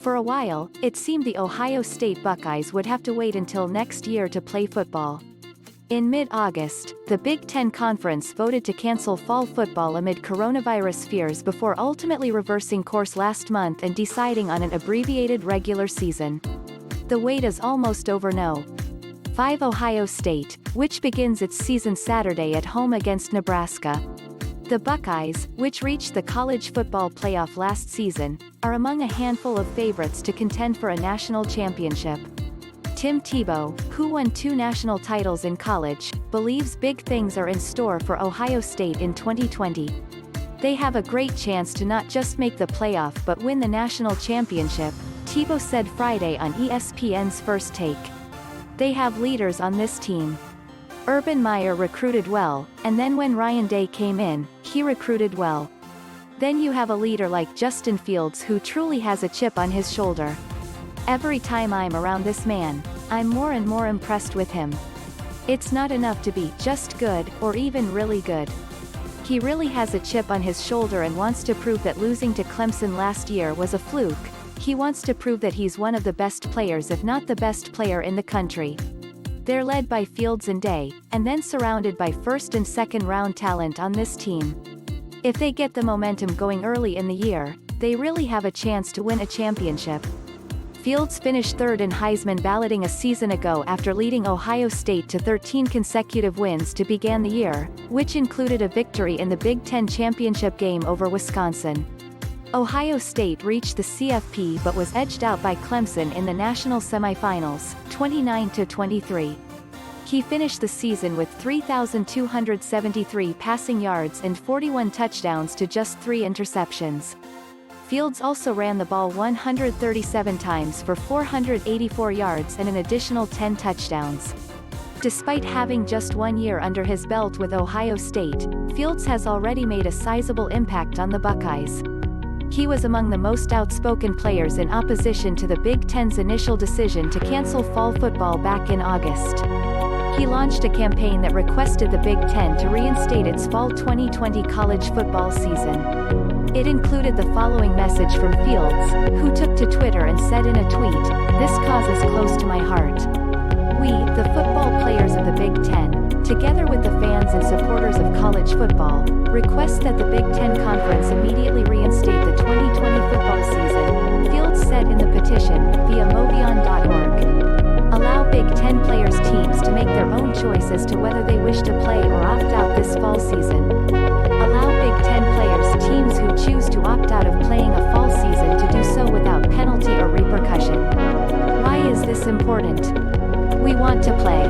For a while, it seemed the Ohio State Buckeyes would have to wait until next year to play football. In mid-August, the Big Ten Conference voted to cancel fall football amid coronavirus fears before ultimately reversing course last month and deciding on an abbreviated regular season. The wait is almost over now. 5 Ohio State, which begins its season Saturday at home against Nebraska. The Buckeyes, which reached the college football playoff last season, are among a handful of favorites to contend for a national championship. Tim Tebow, who won 2 national titles in college, believes big things are in store for Ohio State in 2020. They have a great chance to not just make the playoff but win the national championship, Tebow said Friday on ESPN's First Take. They have leaders on this team. Urban Meyer recruited well, and then when Ryan Day came in, he recruited well. Then you have a leader like Justin Fields who truly has a chip on his shoulder. Every time I'm around this man, I'm more and more impressed with him. It's not enough to be just good, or even really good. He really has a chip on his shoulder and wants to prove that losing to Clemson last year was a fluke. He wants to prove that he's one of the best players if not the best player in the country. They're led by Fields and Day, and then surrounded by first and second round talent on this team. If they get the momentum going early in the year, they really have a chance to win a championship. Fields finished third in Heisman balloting a season ago after leading Ohio State to 13 consecutive wins to begin the year, which included a victory in the Big Ten championship game over Wisconsin. Ohio State reached the CFP but was edged out by Clemson in the national semifinals, 29-23. He finished the season with 3,273 passing yards and 41 touchdowns to just 3 interceptions. Fields also ran the ball 137 times for 484 yards and an additional 10 touchdowns. Despite having just 1 year under his belt with Ohio State, Fields has already made a sizable impact on the Buckeyes. He was among the most outspoken players in opposition to the Big Ten's initial decision to cancel fall football back in August. He launched a campaign that requested the Big Ten to reinstate its fall 2020 college football season. It included the following message from Fields, who took to Twitter and said in a tweet, "This cause is close to my heart. We, the football players of the Big Ten, together with the fans and supporters of college football, request that the Big Ten Conference immediately reinstate the 2020 football season," Fields said in the petition, via movion.org. Allow Big Ten players' teams to make their own choice as to whether they wish to play or opt out this fall season. Allow Big Ten players' teams who choose to opt out of playing a fall season to do so without penalty or repercussion. Why is this important? We want to play.